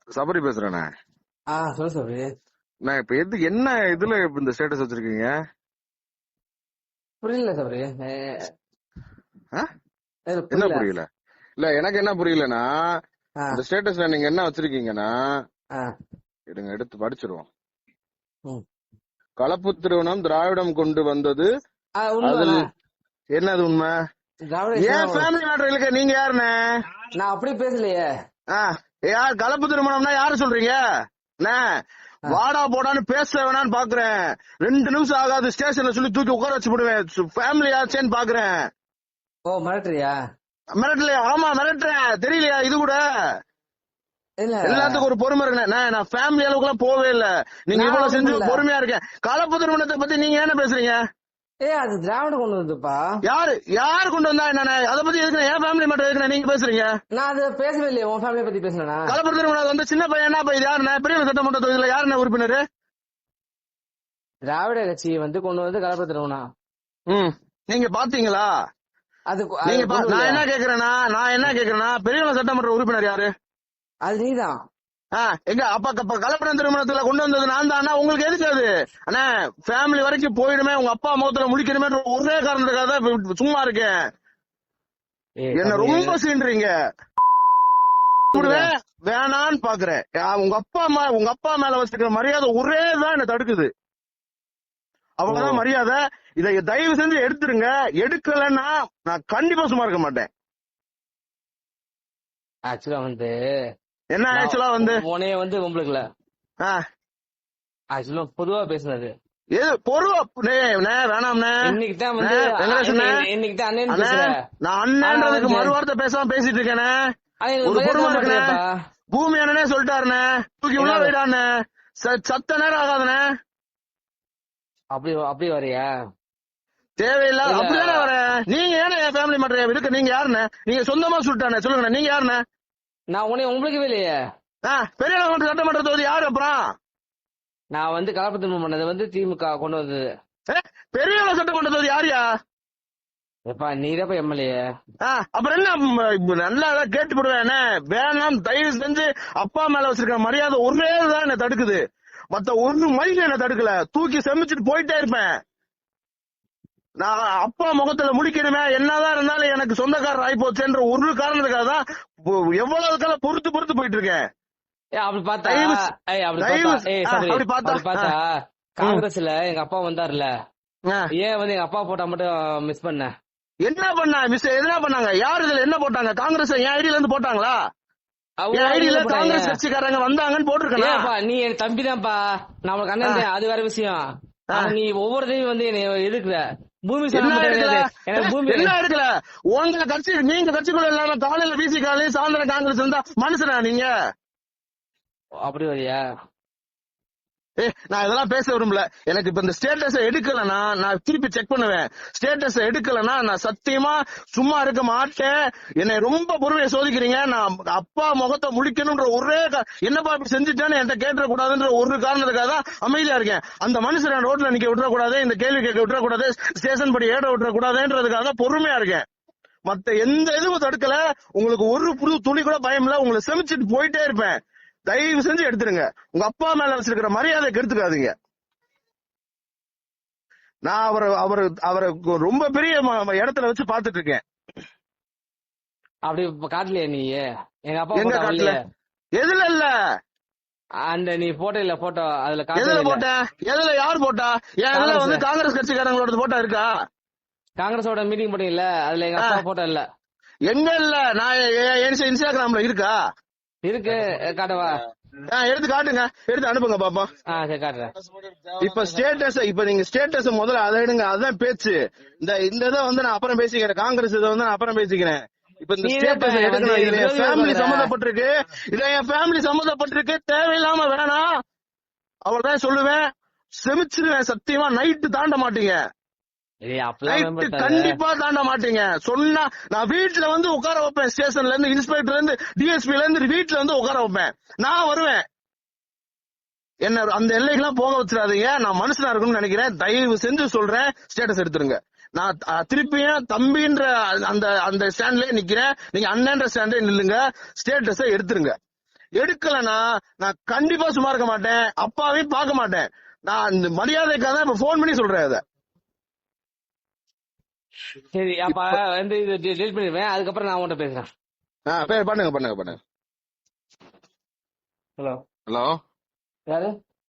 சபரி பேசுறேண்ணே. சொல்லு சபரி. நான் இப்ப என்ன இதுல இந்த ஸ்டேட்டஸ் வச்சிருக்கீங்க? புரியல சபரி. என்ன புரியல? இல்ல எனக்கு என்ன புரியலன்னா, இந்த ஸ்டேட்டஸ்ல நீங்க என்ன வச்சிருக்கீங்கன்னா, எடுங்க எடுத்து படிச்சிருவோம். கலப்பு திருமணம் திராவிடம் கொண்டு வந்தது. என்னது உண்மை? ஏன் ஃபேமிலி மேட்டர் இல்ல? நீங்க யாருண்ணே? நான் அப்படி பேசலையே. யார் கலப்பு திருமணம்னா யாரு சொல்றீங்க? வாடா போடான்னு பேச வேணான்னு பாக்குறேன். 2 நிமிஷம் ஆகாது ஸ்டேஷன்ல சொல்லி தூக்கி உட்கார வச்சு விடுவேன். ஃபேமிலி ஆச்சேன்னு பாக்குறேன். ஓ மிரட்டுறியா? மிரட்டலையா? ஆமா மிரட்டுறேன். தெரியலையா இது கூட? எல்லாத்துக்கும் ஒரு பொறுமை இருக்கு. நான் ஃபேமிலி அளவுக்கு எல்லாம் போவே இல்ல. நீங்க இவ்வளவு செஞ்சு பொறுமையா இருக்கேன். கலப்பு திருமணத்தை பத்தி நீங்க என்ன பேசுறீங்க? அது திராவிடம் கொண்டு வந்துப்பா. யாரு கொண்டு வந்தா என்ன? அத பத்தி எதுக்கு என் ஃபேமிலி மட்டும் எதுக்கு நீங்க பேசுறீங்க? நான் அது பேசவே இல்லையே. உன் ஃபேமிலியை பத்தி பேசுனா? கலப்பு திருமணம் வந்து சின்ன பையன் என்ன பையன்? யாருண்ணே? பெரிய சட்டமன்ற தொகுதியில யாருண்ணே உறுப்பினர்? திராவிட கட்சி வந்து கொண்டு வந்து கலப்பு திருமணம். நீங்க பாத்தீங்களா? நான் என்ன கேக்குறேன்னா பெரிய சட்டமன்ற உறுப்பினர் யாரு? அது நீதான். எங்க அப்பா கலப்பட திருமணத்துல கொண்டு வந்தது நான் தான். உங்களுக்கு எதுக்கு அது? அண்ணா ஃபேமிலி வரைக்கும் போயிடுமே, உங்க அப்பா முகத்துல முடிக்கணுமே ஒரே காரணத்துக்காக தான் சும்மா இருக்கேன். என்ன ரொம்ப சீன்றீங்க. வேணான்னு பாக்குறேன். உங்க அப்பா மேல வச்சிருக்கிற மரியாதை ஒரே தான் என்ன தடுக்குது. அவ்வளவுதான் மரியாதை. இதை தயவு செஞ்சு எடுத்துருங்க. எடுக்கலன்னா நான் கண்டிப்பா சும்மா இருக்க மாட்டேன். ஆக்சுவலா வந்து என்ன ஆக்சுவலா வந்து உனைய வந்து உங்களுக்குல ஆக்சுவலா பொதுவா பேசுனது எது பொருவா? வேணாம்ண்ணே. இன்னைக்கு தான் வந்து நான் அண்ணன்றதுக்கு மறுவார்த்தை பேசாம பேசிட்டு இருக்கேனே. ஒரு பொறுமை இருக்குண்ணே. பூமி அண்ணனே சொல்லிட்டாருண்ணே, தூக்கி உள்ள போயிடான்னு. சத்த நேரம் ஆகாதுண்ணே. அப்படி வரையா? தேவையில்லாத அப்படிதானே வரேன். நீங்க ஏன்னா என் ஃபேமிலி மட்டும் இருக்கு? நீங்க யாருண்ணே? நீங்க சொந்தமா சொல்லிட்டானே சொல்லுங்க. நீங்க யாருண்ணே? நான் உங்களுக்கு இல்லையே. பெரிய சட்டமன்ற தொகுதி யாரு? அப்புறம் நான் வந்து கலப்பு திருமணம் பண்ணது வந்து திமுக கொண்டு வந்தது. பெரிய சட்டமன்ற தொகுதி யாரியா? நீதான் எம்எல்ஏ. அப்புறம் என்ன? நல்லா கேட்டு போடுவேன். வேணாம் தயவு செஞ்சு. அப்பா மேல வச்சிருக்க மரியாதை ஒரே தான் என்ன தடுக்குது. மத்த ஒரு மைல் என்ன தடுக்கல. தூக்கி செமிச்சுட்டு போயிட்டே இருப்பேன். நான் அப்பா முகத்துல முடிக்கணுமே, என்னதான் இருந்தாலும் எனக்கு சொந்தக்காரர் ஆகி போச்சுன்ற ஒரு காரணத்துக்காக தான் எவ்வளவு பொறுத்து போயிட்டு இருக்கேன். அப்படி பார்த்தா காங்கிரஸ்ல எங்க அப்பா வந்தாருல, ஏன் வந்து எங்க அப்பா போட்டா மட்டும் மிஸ் பண்ண? என்ன பண்ண மிஸ்? எதுனா பண்ணாங்க? யாரு இதுல என்ன போட்டாங்க? காங்கிரஸ் என் ஐடியில இருந்து போட்டாங்களா? என் ஐடியில காங்கிரஸ் கட்சிக்காரங்க வந்தாங்கன்னு போட்டிருக்கேன். நீ என் தம்பிதான்ப்பா, நான் உனக்கு அண்ணன். அது வேற விஷயம். நீ ஒவ்வொருத்தையும் வந்து எடுக்கிற பூமி என்ன எடுக்கல. உங்க கட்சி நீங்க கட்சிக்குள்ள இல்லாம காலையில பிசி காலையில சாயந்தரம் காங்கிரஸ் இருந்தா மனுஷனா நீங்க? அப்படி வரியா? நான் இதெல்லாம் பேச விரும்பல. எனக்கு இப்ப இந்த ஸ்டேட்டஸ் எடுக்கலன்னா நான் திருப்பி செக் பண்ணுவேன். ஸ்டேட்டஸ் எடுக்கலன்னா நான் சத்தியமா சும்மா இருக்க மாட்டேன். என்னை ரொம்ப பொறுமையை சோதிக்கிறீங்க. நான் அப்பா முகத்தை முடிக்கணும்ன்ற ஒரே என்னப்பா இப்படி செஞ்சுட்டேன்னு என்கிட்ட கேட்டுற கூடாதுன்ற ஒரு காரணத்துக்காக தான் அமைதியா இருக்கேன். அந்த மனுஷன் ரோட்ல நிக்க விட்டுறக்கூடாது, இந்த கேள்வி கேட்க விட்டுறக்கூடாது, ஸ்டேஷன் படி ஏட விட்டுறக்கூடாதுன்றதுக்காக தான் பொறுமையா இருக்கேன். மத்த எந்த இதுவும் தடுக்கல. உங்களுக்கு ஒரு புது துளி கூட பயம் இல்ல. உங்களை செமிச்சிட்டு போயிட்டே இருப்பேன். தயவு செஞ்சு எடுத்துருங்க. உங்க அப்பா மேல வச்சிருக்கிற மரியாதை கெடுத்துக்காதீங்க. நான் அவரை ரொம்ப பெரிய இடத்துல வச்சு பாத்துட்டு இருக்கேன். அப்படி காட்டலையா நீ? எங்க அப்பா எங்க காட்டல? எதுல இல்ல? அந்த நீ போட்டோ இல்ல போட்டோ அதுல எதுல போட்ட? எதுல யார் போட்டா? என் வந்து காங்கிரஸ் கட்சிக்காரங்களோட போட்டோ இருக்கா? காங்கிரஸோட மீட்டிங் போட்டீங்கல்ல, அதுல எங்க அப்பா போட்டோ இல்ல. எங்க இல்ல? நான் இன்ஸ்டாகிராம்ல இருக்கா? இருக்கு, காட்டவா? எடுத்து காட்டுங்க, எடுத்து அனுப்புங்க பாப்பா. காட்டுறேன். இப்ப ஸ்டேட்டஸ், இப்ப நீங்க ஸ்டேட்டஸ் முதல்ல அதை எடுங்க. அதுதான் பேச்சு. இந்த இதை வந்து நான் அப்புறம் பேசிக்கிறேன். காங்கிரஸ் இதை வந்து நான் அப்புறம் பேசிக்கிறேன். இப்ப இந்த ஸ்டேட்டஸ் எடுக்கணும். இதுல என் ஃபேமிலி சம்பந்தப்பட்டிருக்கு. இதுல என் ஃபேமிலி சம்பந்தப்பட்டிருக்கு. தேவையில்லாம வேணாம். அவ்வளவுதான் சொல்லுவேன். செமிச்சிருவேன். சத்தியமா நைட்டு தாண்ட மாட்டீங்க. கண்டிப்பா தாண்ட மாட்டீங்க. சொன்னா நான் வீட்டுல வந்து உட்கார வைப்பேன். ஸ்டேஷன்ல இருந்து இன்ஸ்பெக்டர்ல இருந்து டிஎஸ்பில இருந்து வீட்டுல வந்து உட்கார வைப்பேன். நான் வருவேன். என்ன அந்த எல்லைக்கெல்லாம் போக வச்சிடாதீங்க. நான் மனுஷனா இருக்கும்னு நினைக்கிறேன். தயவு செஞ்சு சொல்றேன், ஸ்டேட்டஸ் எடுத்துருங்க. நான் திருப்பியும் தம்பின்ற அந்த ஸ்டாண்ட்லயே நிக்கிறேன். நீங்க அண்ணன்ற ஸ்டாண்ட்லயே நில்லுங்க. ஸ்டேட்டஸை எடுத்துருங்க. எடுக்கலன்னா நான் கண்டிப்பா சும்மா இருக்க மாட்டேன், அப்பாவையும் பார்க்க மாட்டேன். நான் இந்த மரியாதைக்காக தான் இப்ப போன் பண்ணி சொல்றேன் அத. சரி அப்ப வந்து இது டெலிட் பண்ணிடுவேன், அதுக்கப்புறம் நான் உன்கிட்ட பேசுறேன். பண்ணுங்க. ஹலோ ஹலோ, யாரு?